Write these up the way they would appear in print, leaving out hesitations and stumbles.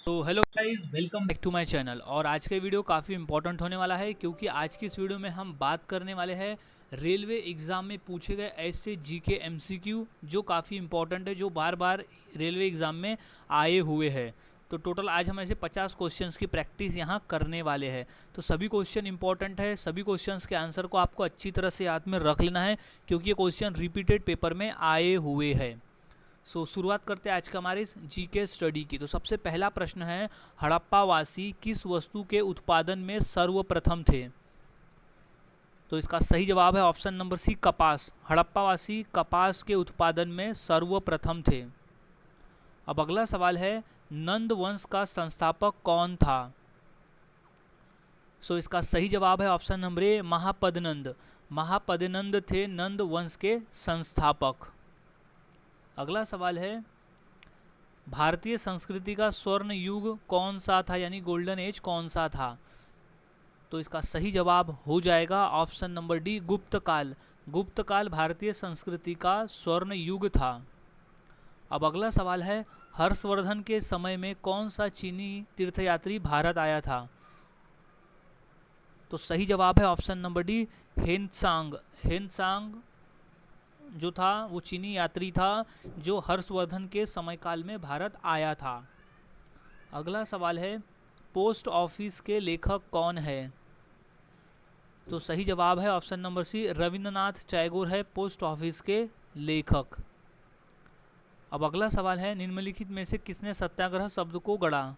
So hello guys, welcome back to my channel. और आज का वीडियो काफ़ी इंपॉर्टेंट होने वाला है क्योंकि आज की इस वीडियो में हम बात करने वाले हैं रेलवे एग्ज़ाम में पूछे गए ऐसे जीके एमसीक्यू जो काफ़ी इंपॉर्टेंट है, जो बार बार रेलवे एग्ज़ाम में आए हुए हैं। तो टोटल आज हम ऐसे 50 क्वेश्चंस की प्रैक्टिस यहाँ करने वाले हैं। तो सभी क्वेश्चन इंपॉर्टेंट है, सभी क्वेश्चंस के आंसर को आपको अच्छी तरह से याद में रख लेना है क्योंकि ये क्वेश्चन रिपीटेड पेपर में आए हुए हैं। शुरुआत करते हैं आज का हमारे इस जीके स्टडी की। तो सबसे पहला प्रश्न है, हड़प्पावासी किस वस्तु के उत्पादन में सर्वप्रथम थे? तो इसका सही जवाब है ऑप्शन नंबर सी, कपास। हड़प्पावासी कपास के उत्पादन में सर्वप्रथम थे। अब अगला सवाल है, नंद वंश का संस्थापक कौन था? इसका सही जवाब है ऑप्शन नंबर ए, महापद्नंद। महापद्नंद थे नंद वंश के संस्थापक। अगला सवाल है, भारतीय संस्कृति का स्वर्ण युग कौन सा था, यानी गोल्डन एज कौन सा था? तो इसका सही जवाब हो जाएगा ऑप्शन नंबर डी, गुप्त काल। गुप्त काल भारतीय संस्कृति का स्वर्ण युग था। अब अगला सवाल है, हर्षवर्धन के समय में कौन सा चीनी तीर्थयात्री भारत आया था? तो सही जवाब है ऑप्शन नंबर डी, हेनत्सांग। हेनत्सांग जो था वो चीनी यात्री था जो हर्षवर्धन के समयकाल में भारत आया था। अगला सवाल है, पोस्ट ऑफिस के लेखक कौन है? तो सही जवाब है option number C, Rabindranath Tagore है पोस्ट ऑफिस के लेखक। अब अगला सवाल है, निम्नलिखित में से किसने सत्याग्रह शब्द को गढ़ा?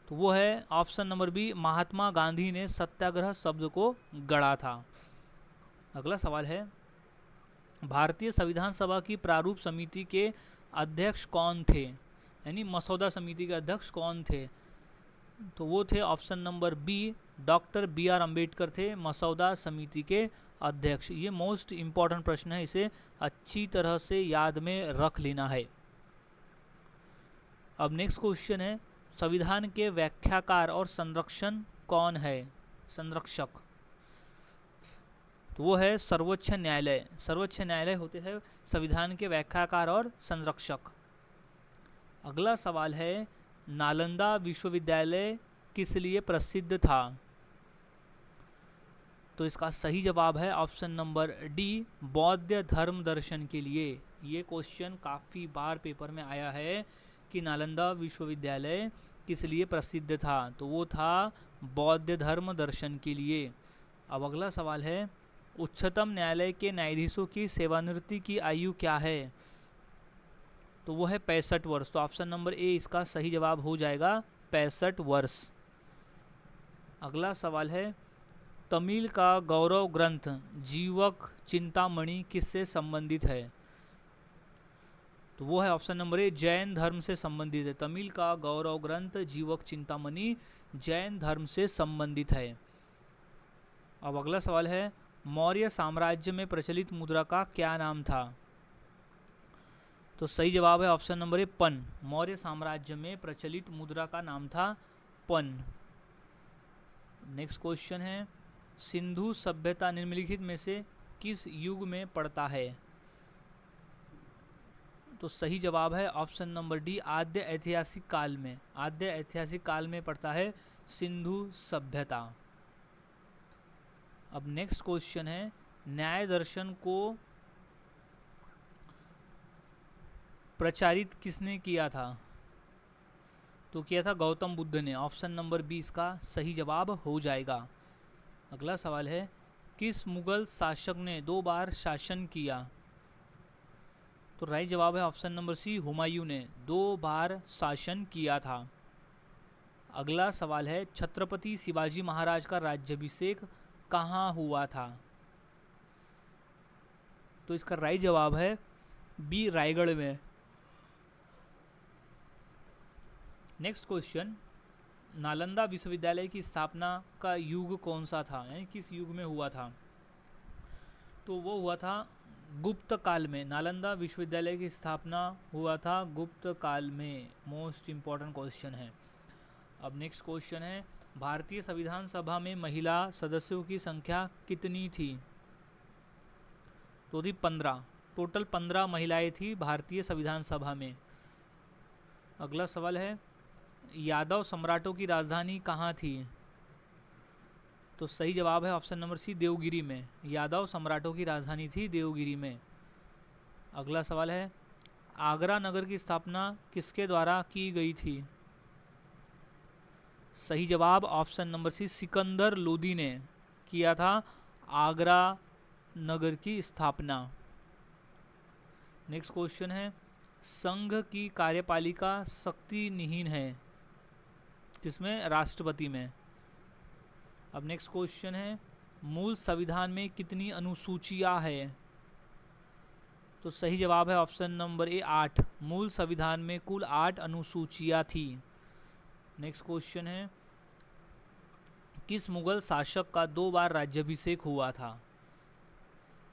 तो वो है option number B, Mahatma Gandhi ने सत्याग्रह शब्द को गढ़ा था। अगला सवाल है, भारतीय संविधान सभा की प्रारूप समिति के अध्यक्ष कौन थे, यानी मसौदा समिति के अध्यक्ष कौन थे? तो वो थे option number B, doctor B R Ambedkar थे मसौदा समिति के अध्यक्ष। ये मोस्ट इम्पॉर्टेंट प्रश्न है, इसे अच्छी तरह से याद में रख लेना है। अब नेक्स्ट क्वेश्चन है, संविधान के व्याख्याकार और संरक्षण कौन है, संरक्षक? तो वो है सर्वोच्च न्यायालय। सर्वोच्च न्यायालय होते हैं संविधान के व्याख्याकार और संरक्षक। अगला सवाल है, नालंदा विश्वविद्यालय किस लिए प्रसिद्ध था? तो इसका सही जवाब है ऑप्शन नंबर डी, बौद्ध धर्म दर्शन के लिए। ये क्वेश्चन काफ़ी बार पेपर में आया है कि नालंदा विश्वविद्यालय किस लिए प्रसिद्ध था, तो वो था बौद्ध धर्म दर्शन के लिए। अब अगला सवाल है, उच्चतम न्यायालय के न्यायाधीशों की सेवानिवृत्ति की आयु क्या है? तो वो है 65 वर्ष। तो ऑप्शन नंबर ए इसका सही जवाब हो जाएगा 65 वर्ष। अगला सवाल है, तमिल का गौरव ग्रंथ जीवक चिंतामणि किससे संबंधित है? तो वो है ऑप्शन नंबर ए, जैन धर्म से संबंधित है। तमिल का गौरव ग्रंथ जीवक चिंतामणि जैन धर्म से संबंधित है। अब अगला सवाल है, मौर्य साम्राज्य में प्रचलित मुद्रा का क्या नाम था? तो सही जवाब है ऑप्शन नंबर ए, पन। मौर्य साम्राज्य में प्रचलित मुद्रा का नाम था पन। नेक्स्ट क्वेश्चन है, सिंधु सभ्यता निम्नलिखित में से किस युग में पड़ता है? तो सही जवाब है ऑप्शन नंबर डी, आद्य ऐतिहासिक काल में। आद्य ऐतिहासिक काल में पड़ता है सिंधु सभ्यता। अब नेक्स्ट क्वेश्चन है, न्याय दर्शन को प्रचारित किसने किया था? तो किया था गौतम बुद्ध ने। ऑप्शन नंबर बी इसका सही जवाब हो जाएगा। अगला सवाल है, किस मुगल शासक ने 2 बार शासन किया? तो राइट जवाब है ऑप्शन नंबर सी, हुमायूं ने 2 बार शासन किया था। अगला सवाल है, छत्रपति शिवाजी महाराज का राज्याभिषेक कहाँ हुआ था? तो इसका राइट जवाब है बी, रायगढ़ में। नेक्स्ट क्वेश्चन, नालंदा विश्वविद्यालय की स्थापना का युग कौन सा था, यानी किस युग में हुआ था? तो वो हुआ था गुप्त काल में। नालंदा विश्वविद्यालय की स्थापना हुआ था गुप्त काल में। मोस्ट इम्पॉर्टेंट क्वेश्चन है। अब नेक्स्ट क्वेश्चन है, भारतीय संविधान सभा में महिला सदस्यों की संख्या कितनी थी? तो थी 15। टोटल 15 महिलाएं थी भारतीय संविधान सभा में। अगला सवाल है, यादव सम्राटों की राजधानी कहाँ थी? तो सही जवाब है ऑप्शन नंबर सी, देवगिरी में। यादव सम्राटों की राजधानी थी देवगिरी में। अगला सवाल है, आगरा नगर की स्थापना किसके द्वारा की गई थी? सही जवाब option number C, Sikandar Lodi ने किया था आगरा नगर की स्थापना। नेक्स्ट क्वेश्चन है, संघ की कार्यपालिका शक्तिहीन है किसमें? राष्ट्रपति में। अब नेक्स्ट क्वेश्चन है, मूल संविधान में कितनी अनुसूचियां है? तो सही जवाब है ऑप्शन नंबर ए, 8। मूल संविधान में कुल 8 अनुसूचियां थी। नेक्स्ट क्वेश्चन है, किस मुगल शासक का 2 बार राज्याभिषेक हुआ था?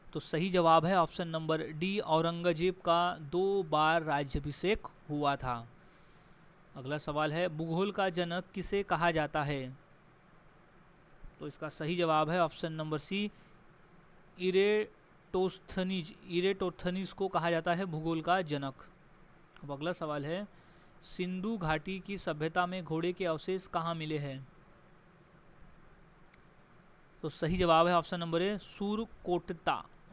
तो सही जवाब है ऑप्शन नंबर डी, औरंगजेब का 2 बार राज्याभिषेक हुआ था। अगला सवाल है, भूगोल का जनक किसे कहा जाता है? तो इसका सही जवाब है ऑप्शन नंबर सी, इरेटोस्थनीज को कहा जाता है भूगोल का जनक। अब अगला सवाल है, सिंधु घाटी की सभ्यता में घोड़े के अवशेष कहाँ मिले हैं? तो सही जवाब है ऑप्शन नंबर ए,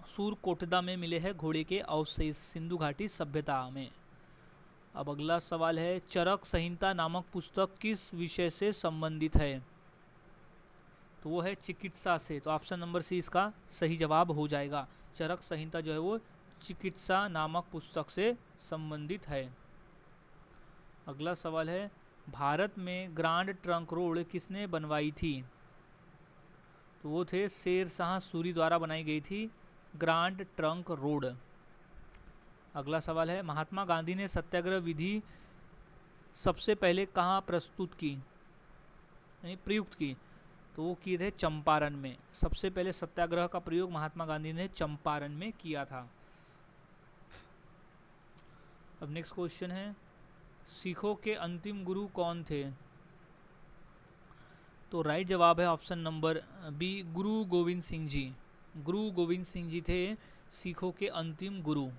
सूरकोटदा में मिले हैं घोड़े के अवशेष सिंधु घाटी सभ्यता में। अब अगला सवाल है, चरक संहिता नामक पुस्तक किस विषय से संबंधित है? तो वो है चिकित्सा से। तो ऑप्शन नंबर सी इसका सही जवाब हो जाएगा। चरक संहिता जो है वो चिकित्सा नामक पुस्तक से संबंधित है। अगला सवाल है, भारत में ग्रांड ट्रंक रोड किसने बनवाई थी? तो वो थे शेर शाह सूरी द्वारा बनाई गई थी ग्रांड ट्रंक रोड। अगला सवाल है, महात्मा गांधी ने सत्याग्रह विधि सबसे पहले कहाँ प्रस्तुत की, यानी प्रयुक्त की? तो वो किए थे चंपारण में। सबसे पहले सत्याग्रह का प्रयोग महात्मा गांधी ने चंपारण में किया था। अब नेक्स्ट क्वेश्चन है, सिखों के अंतिम गुरु कौन थे? तो राइट जवाब है ऑप्शन नंबर बी, गुरु गोविंद सिंह जी। गुरु गोविंद सिंह जी थे सिखों के अंतिम गुरु।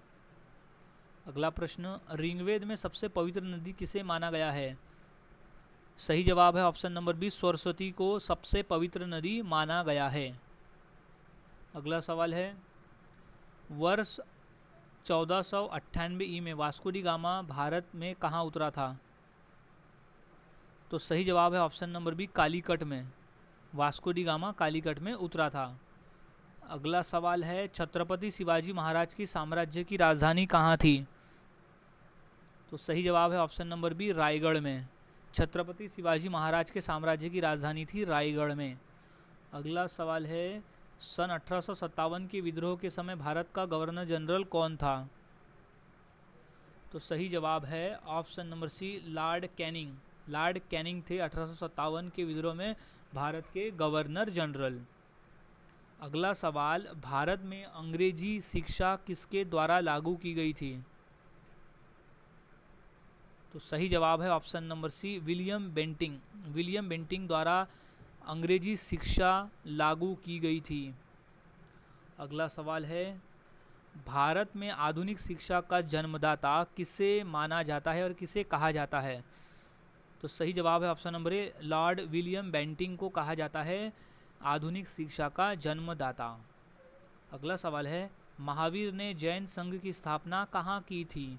अगला प्रश्न, ऋग्वेद में सबसे पवित्र नदी किसे माना गया है? सही जवाब है ऑप्शन नंबर बी, सरस्वती को सबसे पवित्र नदी माना गया है। अगला सवाल है, वर्ष 1498 में वास्को डी गामा भारत में कहाँ उतरा था? तो सही जवाब है ऑप्शन नंबर बी, कालीकट में। वास्को डी गामा कालीकट में उतरा था। अगला सवाल है, छत्रपति शिवाजी महाराज की साम्राज्य की राजधानी कहाँ थी? तो सही जवाब है ऑप्शन नंबर बी, रायगढ़ में। छत्रपति शिवाजी महाराज के साम्राज्य की राजधानी थी रायगढ़ में। अगला सवाल है, सन 1857 के विद्रोह के समय भारत का गवर्नर जनरल कौन था? तो सही जवाब है option number C, Lord Canning. Lord Canning थे 1857 के विद्रोह में भारत के गवर्नर जनरल। अगला सवाल, भारत में अंग्रेजी शिक्षा किसके द्वारा लागू की गई थी? तो सही जवाब है option number C, William Bentinck. William Bentinck द्वारा अंग्रेजी शिक्षा लागू की गई थी। अगला सवाल है, भारत में आधुनिक शिक्षा का जन्मदाता किसे माना जाता है और किसे कहा जाता है? तो सही जवाब है option number A, Lord William Bentinck को कहा जाता है आधुनिक शिक्षा का जन्मदाता। अगला सवाल है, महावीर ने जैन संघ की स्थापना कहाँ की थी?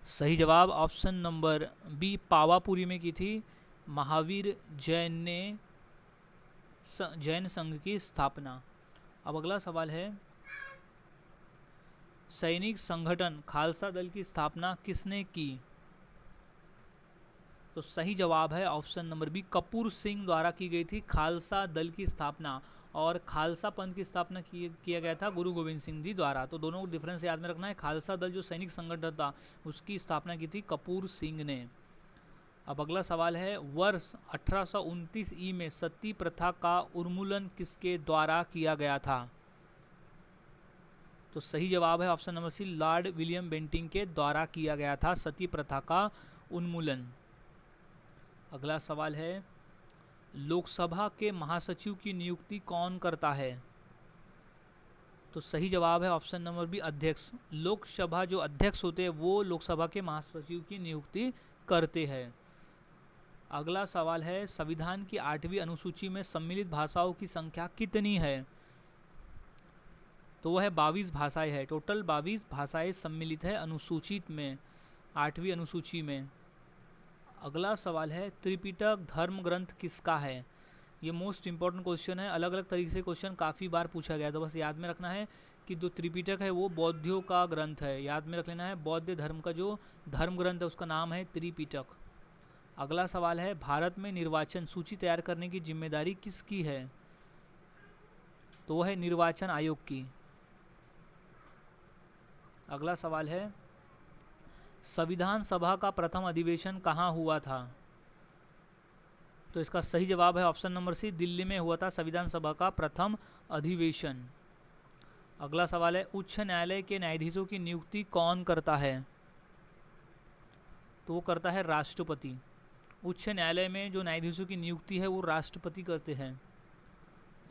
सही जवाब ऑप्शन नंबर बी, पावापुरी में की थी। महावीर जैन ने जैन संघ की स्थापना। अब अगला सवाल है, सैनिक संगठन खालसा दल की स्थापना किसने की? तो सही जवाब है option number B, Kapur Singh द्वारा की गई थी खालसा दल की स्थापना। और खालसा पंथ की स्थापना किया गया था गुरु गोविंद सिंह जी द्वारा। तो दोनों को डिफरेंस याद में रखना है। खालसा दल जो सैनिक संगठन था उसकी स्थापना की थी कपूर सिंह ने। अब अगला सवाल है, वर्ष 1829 ई में सती प्रथा का उन्मूलन किसके द्वारा किया गया था? तो सही जवाब है option number C, Lord William Bentinck के द्वारा किया गया था सती प्रथा का उन्मूलन। अगला सवाल है, लोकसभा के महासचिव की नियुक्ति कौन करता है? तो सही जवाब है ऑप्शन नंबर बी अध्यक्ष। लोकसभा जो अध्यक्ष होते हैं वो लोकसभा के महासचिव की नियुक्ति करते हैं। अगला सवाल है संविधान की 8वीं अनुसूची में सम्मिलित भाषाओं की संख्या कितनी है? तो वह है 22 भाषाएं है। टोटल 22 भाषाएं सम्मिलित है अनुसूचित में, 8वीं अनुसूची में। अगला सवाल है त्रिपिटक धर्म ग्रंथ किसका है? ये मोस्ट इंपॉर्टेंट क्वेश्चन है, अलग अलग तरीके से क्वेश्चन काफ़ी बार पूछा गया है, तो बस याद में रखना है कि जो त्रिपिटक है वो बौद्धों का ग्रंथ है, याद में रख लेना है। बौद्ध धर्म का जो धर्म ग्रंथ है उसका नाम है त्रिपिटक। अगला सवाल है भारत में निर्वाचन सूची तैयार करने की जिम्मेदारी किसकी है? तो वह है निर्वाचन आयोग की। अगला सवाल है संविधान सभा का प्रथम अधिवेशन कहाँ हुआ था? तो इसका सही जवाब है ऑप्शन नंबर सी, दिल्ली में हुआ था संविधान सभा का प्रथम अधिवेशन। अगला सवाल है उच्च न्यायालय के न्यायाधीशों की नियुक्ति कौन करता है? तो वो करता है राष्ट्रपति। उच्च न्यायालय में जो न्यायाधीशों की नियुक्ति है वो राष्ट्रपति करते हैं।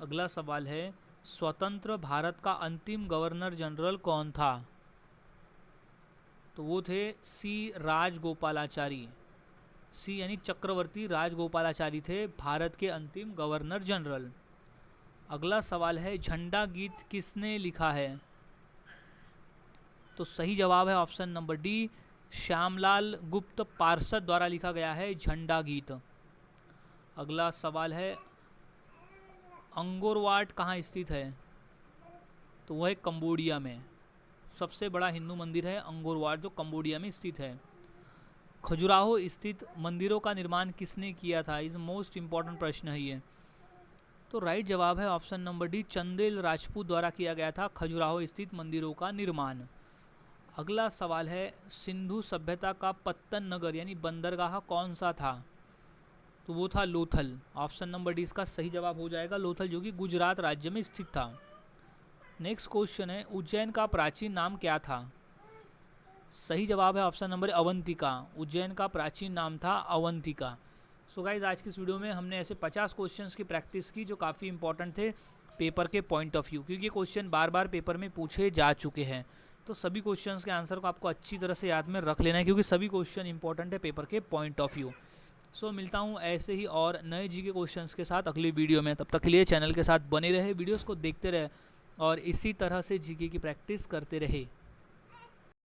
अगला सवाल है स्वतंत्र भारत का अंतिम गवर्नर जनरल कौन था? तो वो थे सी राजगोपालाचारी। सी यानी चक्रवर्ती राजगोपालाचारी थे भारत के अंतिम गवर्नर जनरल। अगला सवाल है झंडा गीत किसने लिखा है? तो सही जवाब है ऑप्शन नंबर डी, श्यामलाल गुप्त पार्षद द्वारा लिखा गया है झंडा गीत। अगला सवाल है अंगोर वाट कहाँ स्थित है? तो वह कंबोडिया में, सबसे बड़ा हिंदू मंदिर है अंगोर वाट जो कंबोडिया में स्थित है। खजुराहो स्थित मंदिरों का निर्माण किसने किया था? इस मोस्ट इम्पॉर्टेंट प्रश्न है ये। तो राइट जवाब है option number D, Chandel Rajput द्वारा किया गया था खजुराहो स्थित मंदिरों का निर्माण। अगला सवाल है सिंधु सभ्यता का पत्तन नगर यानी बंदरगाह कौन सा था? तो वो था लोथल। ऑप्शन नंबर डी इसका सही जवाब हो जाएगा लोथल, जो कि गुजरात राज्य में स्थित था। नेक्स्ट क्वेश्चन है उज्जैन का प्राचीन नाम क्या था? सही जवाब है ऑप्शन नंबर अवंतिका। उज्जैन का प्राचीन नाम था अवंतिका। सो गाइज आज की इस वीडियो में हमने ऐसे 50 क्वेश्चंस की प्रैक्टिस की जो काफ़ी इंपॉर्टेंट थे पेपर के पॉइंट ऑफ व्यू, क्योंकि ये क्वेश्चन बार बार पेपर में पूछे जा चुके हैं। तो सभी क्वेश्चंस के आंसर को आपको अच्छी तरह से याद में रख लेना है, क्योंकि सभी क्वेश्चन इंपॉर्टेंट है पेपर के पॉइंट ऑफ व्यू। सो मिलता हूँ ऐसे ही और नए जीके क्वेश्चंस के साथ अगली वीडियो में। तब तक के लिए चैनल के साथ बने रहे, वीडियोज़ को देखते रहे और इसी तरह से जीके की प्रैक्टिस करते रहे।